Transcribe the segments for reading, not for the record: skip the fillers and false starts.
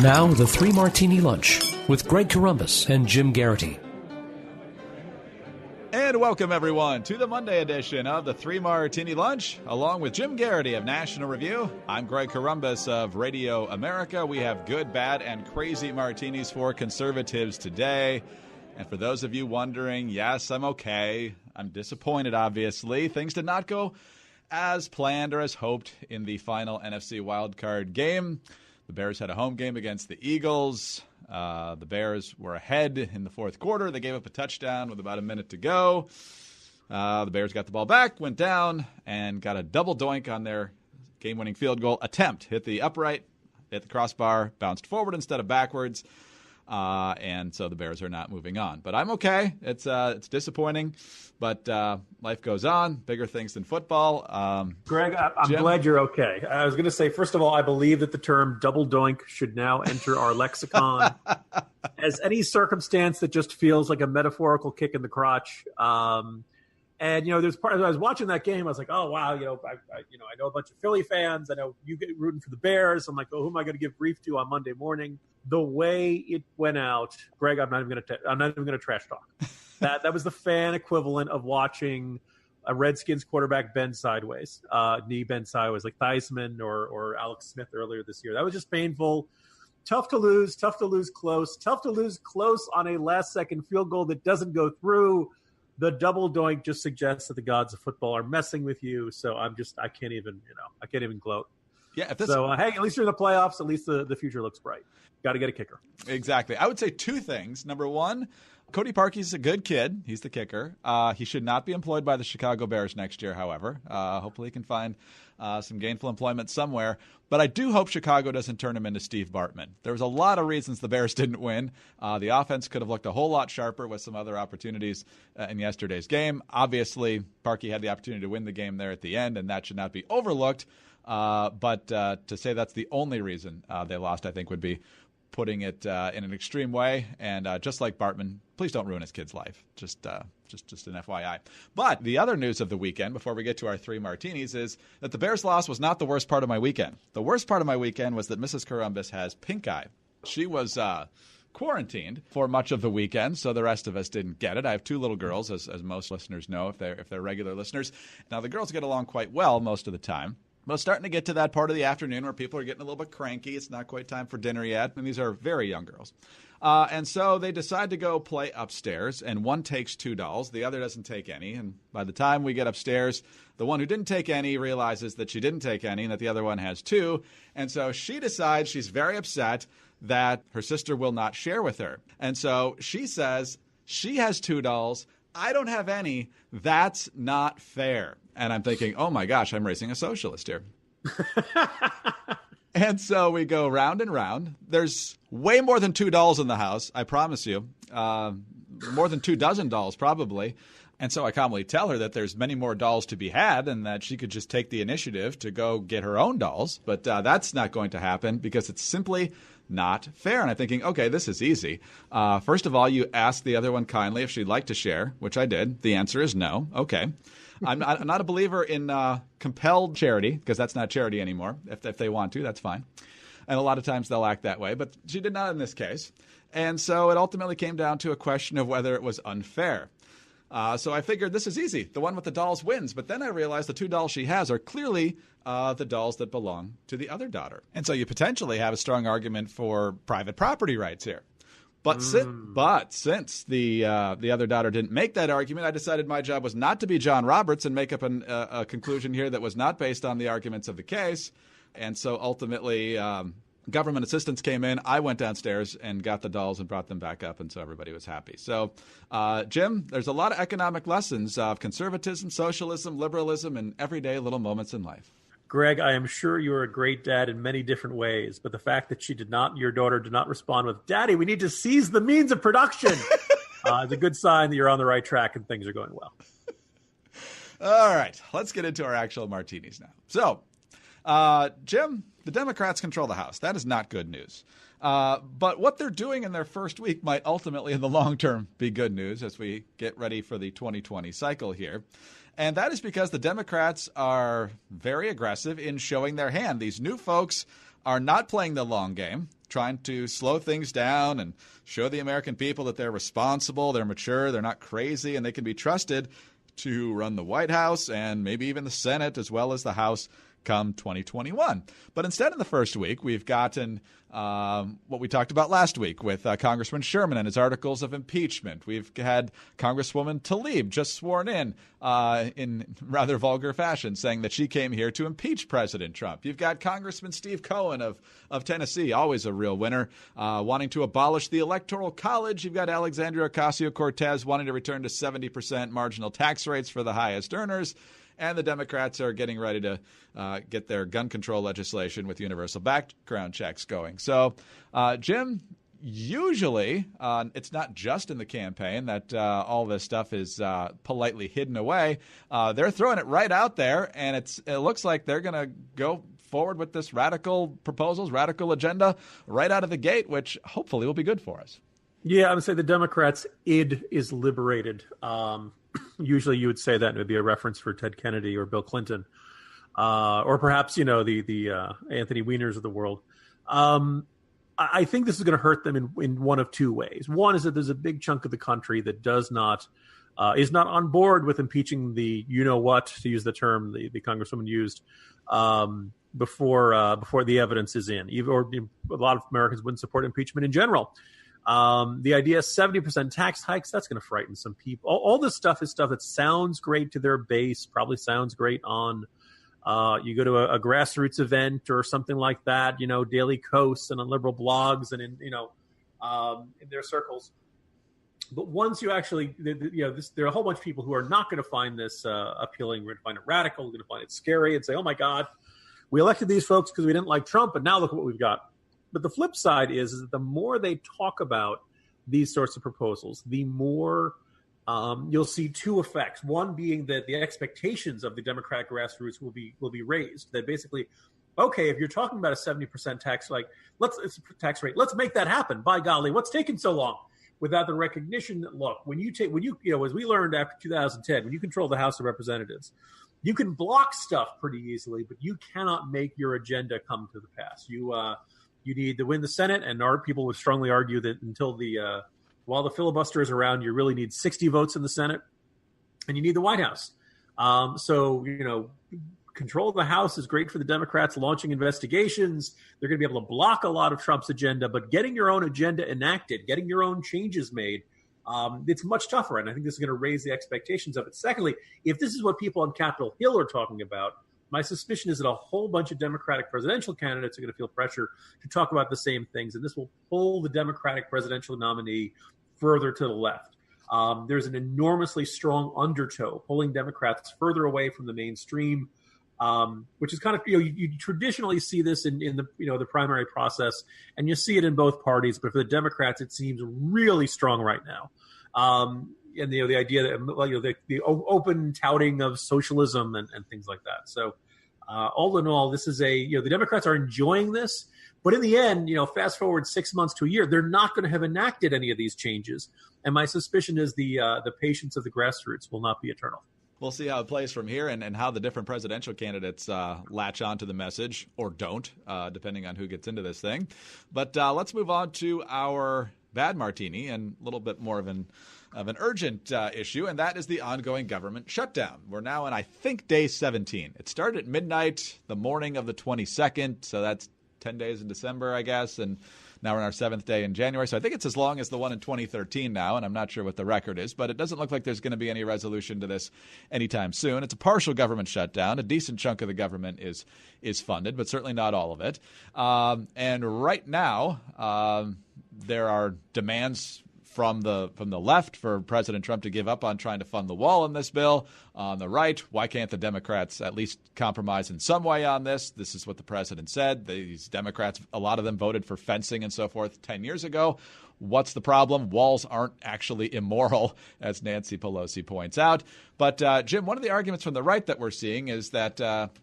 Now, the Three Martini Lunch with Greg Corombos and Jim Garrity. And welcome, everyone, to the Monday edition of the Three Martini Lunch. Along with Jim Garrity of National Review, I'm Greg Corombos of Radio America. We have good, bad, and crazy martinis for conservatives today. And for those of you wondering, yes, I'm okay. I'm disappointed, obviously. Things did not go as planned or as hoped in the final NFC wildcard game. The Bears had a home game against the Eagles. The Bears were ahead in the fourth quarter. They gave up a touchdown with about a minute to go. The Bears got the ball back, went down, and got a double doink on their game-winning field goal attempt. Hit the upright, hit the crossbar, bounced forward instead of backwards. And so the Bears are not moving on. But I'm okay. It's disappointing, but life goes on. Bigger things than football. Greg, I'm glad you're okay. I was going to say, first of all, I believe that the term double doink should now enter our lexicon as any circumstance that just feels like a metaphorical kick in the crotch. And, there's part as I was watching that game, I was like, oh, wow, I know a bunch of Philly fans. I know you get rooting for the Bears. I'm like, oh, who am I going to give grief to on Monday morning? The way it went out, Greg, I'm not even going to trash talk. That was the fan equivalent of watching a Redskins quarterback bend sideways, like Theismann or Alex Smith earlier this year. That was just painful. Tough to lose close. Tough to lose close on a last-second field goal that doesn't go through. The double doink just suggests that the gods of football are messing with you. So I can't even gloat. Yeah. Hey, at least you're in the playoffs. At least the future looks bright. Got to get a kicker. Exactly. I would say two things. Number one, Cody Parkey's a good kid. He's the kicker. He should not be employed by the Chicago Bears next year, however. Hopefully he can find some gainful employment somewhere. But I do hope Chicago doesn't turn him into Steve Bartman. There was a lot of reasons the Bears didn't win. The offense could have looked a whole lot sharper with some other opportunities in yesterday's game. Obviously, Parkey had the opportunity to win the game there at the end, and that should not be overlooked. But to say that's the only reason they lost, I think, would be putting it in an extreme way. And just like Bartman, please don't ruin his kid's life. Just an FYI. But the other news of the weekend, before we get to our three martinis, is that the Bears' loss was not the worst part of my weekend. The worst part of my weekend was that Mrs. Corombos has pink eye. She was quarantined for much of the weekend, so the rest of us didn't get it. I have two little girls, as most listeners know, if they're regular listeners. Now, the girls get along quite well most of the time. Well, it's starting to get to that part of the afternoon where people are getting a little bit cranky. It's not quite time for dinner yet, and these are very young girls. And so they decide to go play upstairs, and one takes $2. The other doesn't take any. And by the time we get upstairs, the one who didn't take any realizes that she didn't take any and that the other one has two. And so she decides she's very upset that her sister will not share with her. And so she says she has $2. I don't have any. That's not fair. And I'm thinking, oh, my gosh, I'm raising a socialist here. And so we go round and round. There's way more than $2 in the house, I promise you. More than 24 dolls, probably. And so I calmly tell her that there's many more dolls to be had and that she could just take the initiative to go get her own dolls. But that's not going to happen because it's simply not fair. And I'm thinking, okay, this is easy. First of all, you ask the other one kindly if she'd like to share, which I did. The answer is no. Okay. I'm not a believer in compelled charity because that's not charity anymore. If they want to, that's fine. And a lot of times they'll act that way. But she did not in this case. And so it ultimately came down to a question of whether it was unfair. So I figured this is easy. The one with the dolls wins. But then I realized the 2 dolls she has are clearly the dolls that belong to the other daughter. And so you potentially have a strong argument for private property rights here. But since the other daughter didn't make that argument, I decided my job was not to be John Roberts and make up a conclusion here that was not based on the arguments of the case. And so ultimately, government assistance came in. I went downstairs and got the dolls and brought them back up, and so everybody was happy. So, Jim, there's a lot of economic lessons of conservatism, socialism, liberalism, and everyday little moments in life. Greg, I am sure you're a great dad in many different ways, but the fact that your daughter did not respond with, Daddy, we need to seize the means of production, is a good sign that you're on the right track and things are going well. All right, let's get into our actual martinis now. So, Jim, the Democrats control the House. That is not good news. But what they're doing in their first week might ultimately, in the long term, be good news as we get ready for the 2020 cycle here. And that is because the Democrats are very aggressive in showing their hand. These new folks are not playing the long game. trying to slow things down and show the American people that they're responsible, they're mature, they're not crazy, and they can be trusted to run the White House and maybe even the Senate as well as the House come 2021. But instead, in the first week, we've gotten what we talked about last week with Congressman Sherman and his articles of impeachment. We've had Congresswoman Tlaib just sworn in rather vulgar fashion, saying that she came here to impeach President Trump. You've got Congressman Steve Cohen of Tennessee, always a real winner, wanting to abolish the Electoral College. You've got Alexandria Ocasio-Cortez wanting to return to 70% marginal tax rates for the highest earners. And the Democrats are getting ready to get their gun control legislation with universal background checks going. So, Jim, usually it's not just in the campaign that all this stuff is politely hidden away. They're throwing it right out there, and it looks like they're going to go forward with this radical agenda right out of the gate, which hopefully will be good for us. Yeah, I would say the Democrats' id is liberated. Usually you would say that, and it would be a reference for Ted Kennedy or Bill Clinton, or perhaps, the Anthony Wieners of the world. I think this is going to hurt them in one of two ways. One is that there's a big chunk of the country that is not on board with impeaching the you-know-what, to use the term the Congresswoman used, before the evidence is in. Or a lot of Americans wouldn't support impeachment in general. The idea of 70% tax hikes, that's going to frighten some people. All this stuff is stuff that sounds great to their base, probably sounds great on you go to a grassroots event or something like that, Daily Kos and on liberal blogs and in their circles. But once you actually, there are a whole bunch of people who are not going to find this appealing. We're going to find it radical. We're going to find it scary and say, oh my God, we elected these folks because we didn't like Trump, but now look at what we've got. But the flip side is that the more they talk about these sorts of proposals, the more you'll see two effects. One being that the expectations of the Democratic grassroots will be raised. That basically, okay, if you're talking about a 70% tax rate, let's make that happen. By golly, what's taking so long? Without the recognition that, look, when you as we learned after 2010, when you control the House of Representatives, you can block stuff pretty easily, but you cannot make your agenda come to the pass. You need to win the Senate, and our people would strongly argue that while the filibuster is around, you really need 60 votes in the Senate, and you need the White House. Control of the House is great for the Democrats launching investigations. They're going to be able to block a lot of Trump's agenda, but getting your own agenda enacted, getting your own changes made, it's much tougher, and I think this is going to raise the expectations of it. Secondly, if this is what people on Capitol Hill are talking about, my suspicion is that a whole bunch of Democratic presidential candidates are going to feel pressure to talk about the same things, and this will pull the Democratic presidential nominee further to the left. There's an enormously strong undertow pulling Democrats further away from the mainstream, which is kind of, you traditionally see this in the primary process, and you see it in both parties. But for the Democrats, it seems really strong right now. And the idea that the open touting of socialism and things like that. So all in all, this is the Democrats are enjoying this, but in the end, fast forward 6 months to a year, they're not going to have enacted any of these changes. And my suspicion is the patience of the grassroots will not be eternal. We'll see how it plays from here and how the different presidential candidates latch on to the message or don't, depending on who gets into this thing. But let's move on to our bad martini and a little bit more of an urgent issue, and that is the ongoing government shutdown. We're now in, I think, day 17. It started at midnight the morning of the 22nd, so that's 10 days in December, I guess, and now we're on our 7th day in January. So I think it's as long as the one in 2013 now, and I'm not sure what the record is, but it doesn't look like there's going to be any resolution to this anytime soon. It's a partial government shutdown. A decent chunk of the government is funded, but certainly not all of it. And right now, there are demands from the left for President Trump to give up on trying to fund the wall in this bill. On the right, why can't the Democrats at least compromise in some way on this? This is what the president said. These Democrats, a lot of them voted for fencing and so forth 10 years ago. What's the problem? Walls aren't actually immoral, as Nancy Pelosi points out. But, Jim, one of the arguments from the right that we're seeing is that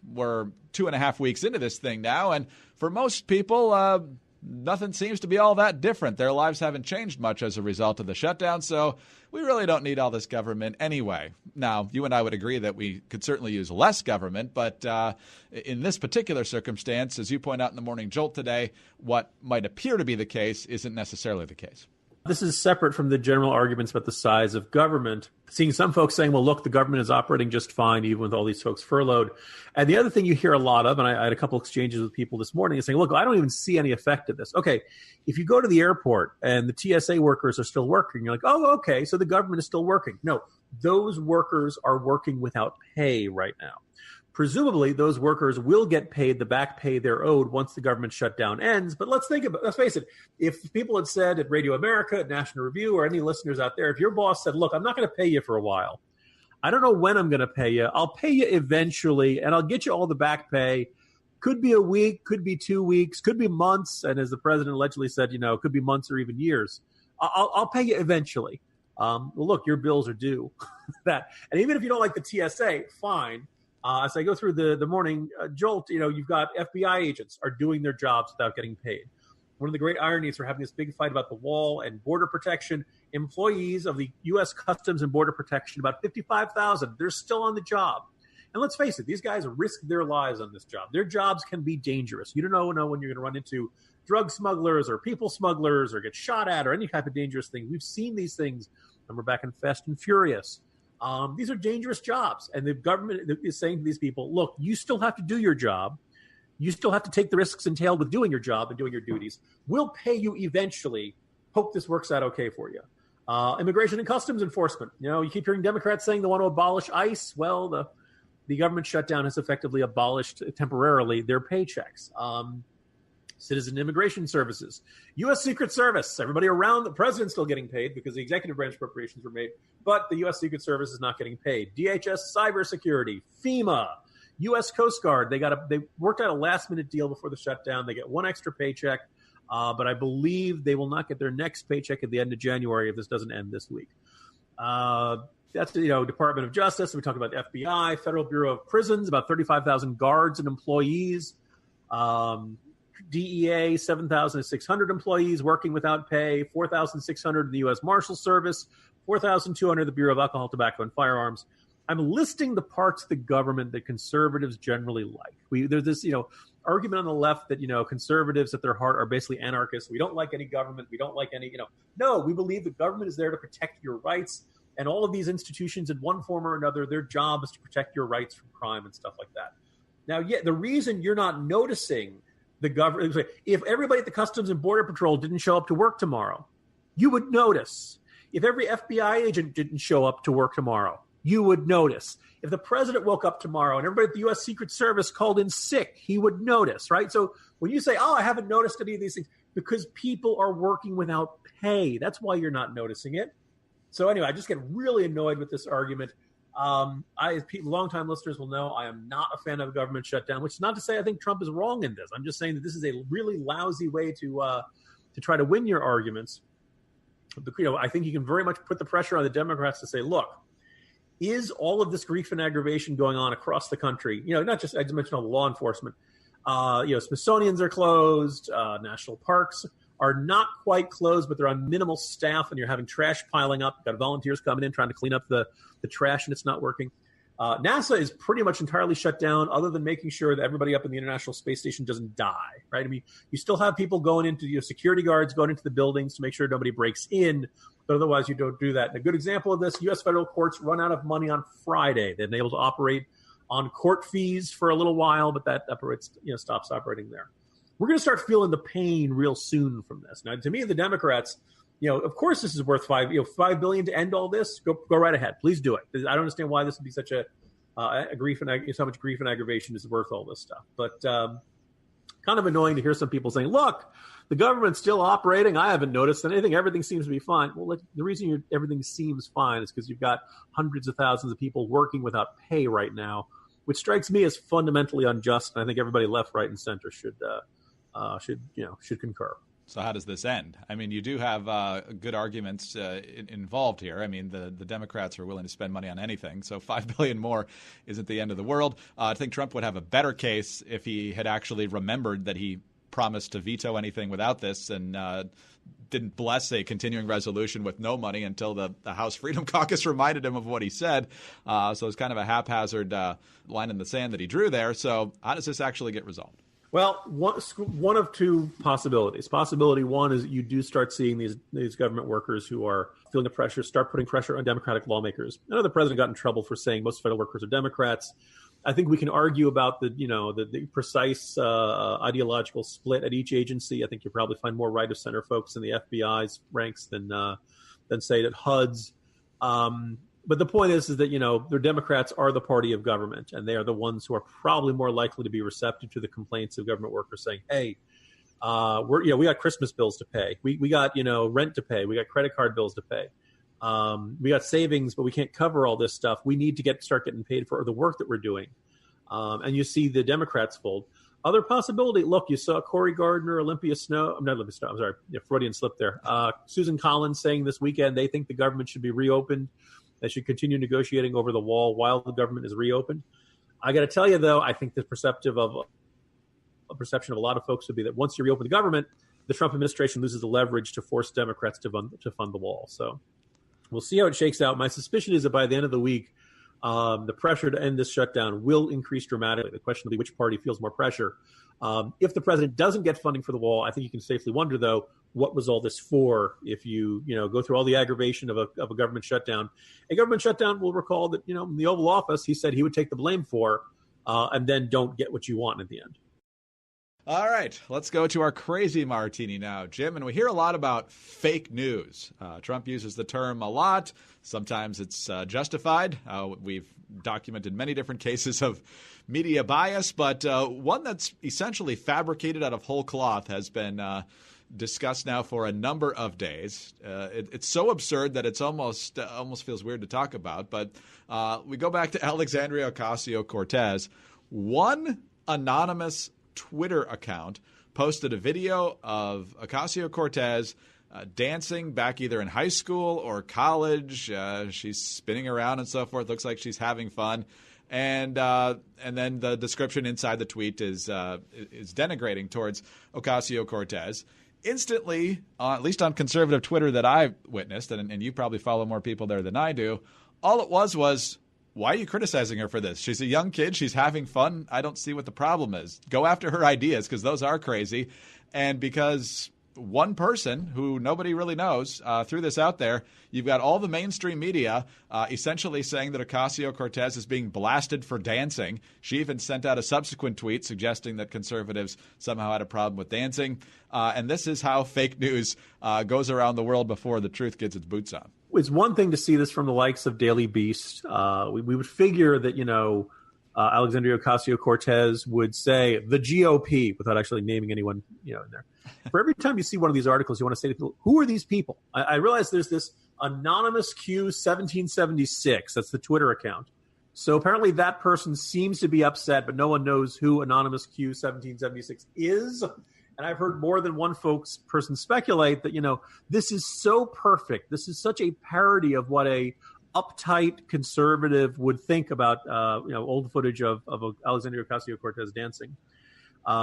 we're 2.5 weeks into this thing now, and for most people, nothing seems to be all that different. Their lives haven't changed much as a result of the shutdown, so we really don't need all this government anyway. Now, you and I would agree that we could certainly use less government, but in this particular circumstance, as you point out in the Morning Jolt today, what might appear to be the case isn't necessarily the case. This is separate from the general arguments about the size of government. Seeing some folks saying, well, look, the government is operating just fine, even with all these folks furloughed. And the other thing you hear a lot of, and I had a couple exchanges with people this morning, is saying, look, I don't even see any effect of this. Okay, if you go to the airport and the TSA workers are still working, you're like, oh, okay, so the government is still working. No, those workers are working without pay right now. Presumably, those workers will get paid the back pay they're owed once the government shutdown ends. But let's face it, if people had said at Radio America, at National Review, or any listeners out there, if your boss said, look, I'm not going to pay you for a while. I don't know when I'm going to pay you. I'll pay you eventually, and I'll get you all the back pay. Could be a week, could be 2 weeks, could be months. And as the president allegedly said, it could be months or even years. I'll pay you eventually. Well, look, your bills are due. And even if you don't like the TSA, fine. As I go through the morning jolt, you've got FBI agents are doing their jobs without getting paid. One of the great ironies, we're having this big fight about the wall and border protection. Employees of the U.S. Customs and Border Protection, about 55,000, they're still on the job. And let's face it, these guys risk their lives on this job. Their jobs can be dangerous. You don't know when you're going to run into drug smugglers or people smugglers or get shot at or any type of dangerous thing. We've seen these things, and we're back in Fast and Furious. These are dangerous jobs, and the government is saying to these people, look, you still have to do your job. You still have to take the risks entailed with doing your job and doing your duties. We'll pay you eventually. Hope this works out okay for you. Immigration and Customs Enforcement. You keep hearing Democrats saying they want to abolish ICE. Well, the government shutdown has effectively abolished temporarily their paychecks. Citizen Immigration Services, U.S. Secret Service. Everybody around the president's still getting paid because the executive branch appropriations were made, but the U.S. Secret Service is not getting paid. DHS Cybersecurity, FEMA, U.S. Coast Guard. They worked out a last-minute deal before the shutdown. They get one extra paycheck, but I believe they will not get their next paycheck at the end of January if this doesn't end this week. That's Department of Justice. We talked about the FBI, Federal Bureau of Prisons, about 35,000 guards and employees. DEA, 7,600 employees working without pay, 4,600 in the U.S. Marshal Service, 4,200 the Bureau of Alcohol, Tobacco, and Firearms. I'm listing the parts of the government that conservatives generally like. There's this, argument on the left that, conservatives at their heart are basically anarchists. We don't like any government. We don't like any, No, we believe the government is there to protect your rights. And all of these institutions, in one form or another, their job is to protect your rights from crime and stuff like that. Now, the reason you're not noticing the government, if everybody at the Customs and Border Patrol didn't show up to work tomorrow, you would notice. If every FBI agent didn't show up to work tomorrow, you would notice. If the president woke up tomorrow and everybody at the U.S. Secret Service called in sick, he would notice, right? So when you say, I haven't noticed any of these things, because people are working without pay. That's why you're not noticing it. So anyway, I just get really annoyed with this argument. Longtime listeners will know I am not a fan of a government shutdown, which is not to say I think Trump is wrong in this. I'm just saying that this is a really lousy way to try to win your arguments. I think you can very much put the pressure on the Democrats to say, look, is all of this grief and aggravation going on across the country? Not just, I just mentioned all the law enforcement. Smithsonian's are closed. National parks are not quite closed, but they're on minimal staff, and you're having trash piling up. You've got volunteers coming in trying to clean up the trash, and it's not working. NASA is pretty much entirely shut down, other than making sure that everybody up in the International Space Station doesn't die, right? I mean, you still have people going into, security guards going into the buildings to make sure nobody breaks in, but otherwise you don't do that. And a good example of this, U.S. federal courts run out of money on Friday. They've been able to operate on court fees for a little while, but that stops operating there. We're going to start feeling the pain real soon from this. Now, to me, the Democrats, of course, this is worth $5 billion to end all this. Go right ahead, please do it. I don't understand why this would be such a grief and so much grief and aggravation is worth all this stuff. But kind of annoying to hear some people saying, "Look, the government's still operating. I haven't noticed anything. Everything seems to be fine." Well, the reason everything seems fine is because you've got hundreds of thousands of people working without pay right now, which strikes me as fundamentally unjust. And I think everybody left, right, and center should concur. So how does this end? I mean, you do have good arguments involved here. I mean, the Democrats are willing to spend money on anything, so $5 billion more isn't the end of the world. I think Trump would have a better case if he had actually remembered that he promised to veto anything without this and didn't bless a continuing resolution with no money until the House Freedom Caucus reminded him of what he said. So it's kind of a haphazard line in the sand that he drew there. So how does this actually get resolved? Well, one of two possibilities. Possibility one is you do start seeing these government workers who are feeling the pressure, start putting pressure on Democratic lawmakers. I know the president got in trouble for saying most federal workers are Democrats. I think we can argue about the precise ideological split at each agency. I think you'll probably find more right of center folks in the FBI's ranks than say at HUD's. But the point is that, the Democrats are the party of government, and they are the ones who are probably more likely to be receptive to the complaints of government workers saying, hey, we got Christmas bills to pay. We got, rent to pay. We got credit card bills to pay. We got savings, but we can't cover all this stuff. We need to start getting paid for the work that we're doing. And you see the Democrats fold. Other possibility, look, you saw Cory Gardner, Freudian slip there. Susan Collins saying this weekend they think the government should be reopened. They should continue negotiating over the wall while the government is reopened. I got to tell you, though, I think the perception of a lot of folks would be that once you reopen the government, the Trump administration loses the leverage to force Democrats to fund the wall. So we'll see how it shakes out. My suspicion is that by the end of the week, the pressure to end this shutdown will increase dramatically. The question will be which party feels more pressure. If the president doesn't get funding for the wall, I think you can safely wonder, though, what was all this for if you go through all the aggravation of a government shutdown. A government shutdown, we'll recall that, in the Oval Office, he said he would take the blame for, and then don't get what you want at the end. All right, let's go to our crazy martini now, Jim. And we hear a lot about fake news. Trump uses the term a lot. Sometimes it's justified. We've documented many different cases of media bias, but one that's essentially fabricated out of whole cloth has been discussed now for a number of days. It's so absurd that it's almost feels weird to talk about. But we go back to Alexandria Ocasio-Cortez. One anonymous Twitter account posted a video of Ocasio-Cortez dancing back either in high school or college. She's spinning around and so forth. Looks like she's having fun. And then the description inside the tweet is denigrating towards Ocasio-Cortez. Instantly, at least on conservative Twitter that I witnessed, and you probably follow more people there than I do, all it was, why are you criticizing her for this? She's a young kid. She's having fun. I don't see what the problem is. Go after her ideas because those are crazy. And because one person who nobody really knows threw this out there, you've got all the mainstream media essentially saying that Ocasio-Cortez is being blasted for dancing. She even sent out a subsequent tweet suggesting that conservatives somehow had a problem with dancing. And this is how fake news goes around the world before the truth gets its boots on. It's one thing to see this from the likes of Daily Beast. We would figure that, Alexandria Ocasio-Cortez would say the GOP without actually naming anyone, in there. For every time you see one of these articles, you want to say to people, who are these people? I realize there's this Anonymous Q 1776. That's the Twitter account. So apparently that person seems to be upset, but no one knows who Anonymous Q 1776 is. And I've heard more than one person speculate that, this is so perfect. This is such a parody of what a uptight conservative would think about, old footage of Alexandria Ocasio-Cortez dancing.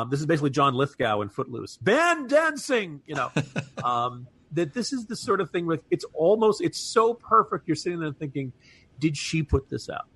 This is basically John Lithgow in Footloose. Ban dancing, that this is the sort of thing with it's so perfect. You're sitting there thinking, did she put this out?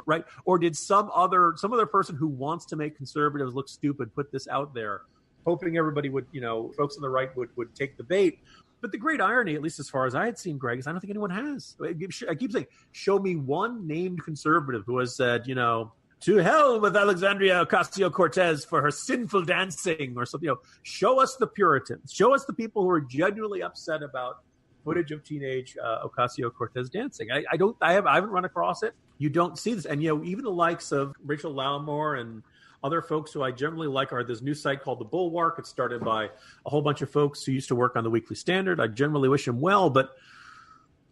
Right? Or did some other person who wants to make conservatives look stupid put this out there, hoping everybody would, folks on the right would take the bait. But the great irony, at least as far as I had seen, Greg, is I don't think anyone has. I keep saying, show me one named conservative who has said, to hell with Alexandria Ocasio-Cortez for her sinful dancing or something. Show us the Puritans. Show us the people who are genuinely upset about footage of teenage Ocasio-Cortez dancing. I haven't run across it. You don't see this. And, even the likes of Rachel Lattimore and other folks who I generally like are this new site called The Bulwark. It's started by a whole bunch of folks who used to work on the Weekly Standard. I generally wish them well, but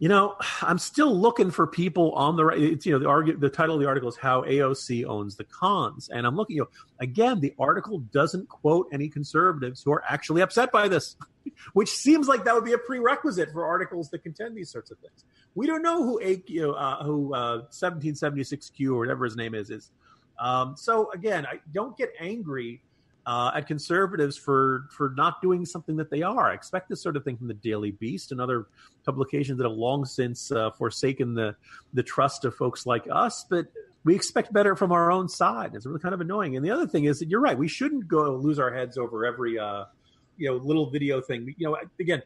I'm still looking for people on the right. It's, the title of the article is How AOC Owns the Cons. And I'm looking, again, the article doesn't quote any conservatives who are actually upset by this, which seems like that would be a prerequisite for articles that contend these sorts of things. We don't know who 1776Q or whatever his name is. So again, I don't get angry at conservatives for not doing something that they are. I expect this sort of thing from the Daily Beast and other publications that have long since forsaken the trust of folks like us. But we expect better from our own side. It's really kind of annoying. And the other thing is that you're right. We shouldn't go lose our heads over every little video thing. Again,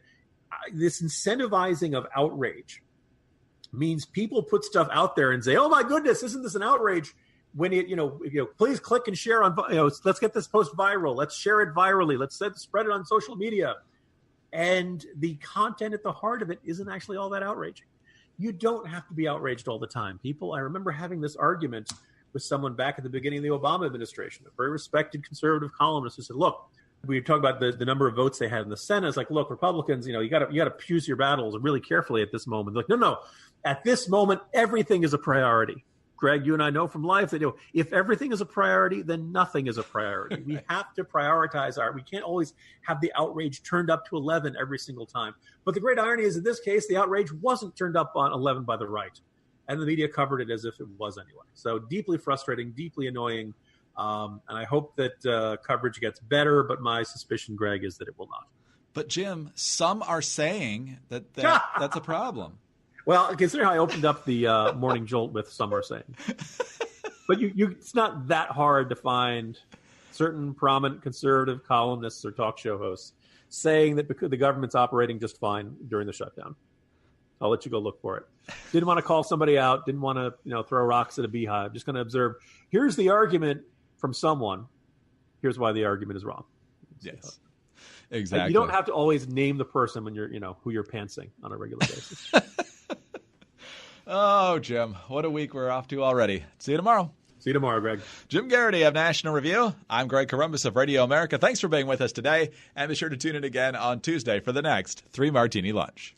this incentivizing of outrage means people put stuff out there and say, "Oh my goodness, isn't this an outrage?" When please click and share on, let's get this post viral. Let's share it virally. Let's spread it on social media. And the content at the heart of it isn't actually all that outraging. You don't have to be outraged all the time. I remember having this argument with someone back at the beginning of the Obama administration, a very respected conservative columnist who said, look, we talk about the number of votes they had in the Senate. It's like, look, Republicans, you got to choose your battles really carefully at this moment. Like, no, at this moment, everything is a priority. Greg, you and I know from life that if everything is a priority, then nothing is a priority. We have to prioritize we can't always have the outrage turned up to 11 every single time. But the great irony is in this case, the outrage wasn't turned up on 11 by the right. And the media covered it as if it was anyway. So deeply frustrating, deeply annoying. And I hope that coverage gets better. But my suspicion, Greg, is that it will not. But Jim, some are saying that's a problem. Well, consider how I opened up the Morning Jolt with some are saying. But it's not that hard to find certain prominent conservative columnists or talk show hosts saying that because the government's operating just fine during the shutdown. I'll let you go look for it. Didn't want to call somebody out. Didn't want to throw rocks at a beehive. Just going to observe. Here's the argument from someone. Here's why the argument is wrong. Yes, exactly. You don't have to always name the person when you're who you're pantsing on a regular basis. Oh, Jim, what a week we're off to already. See you tomorrow. See you tomorrow, Greg. Jim Garrity of National Review. I'm Greg Columbus of Radio America. Thanks for being with us today, and be sure to tune in again on Tuesday for the next 3 Martini Lunch.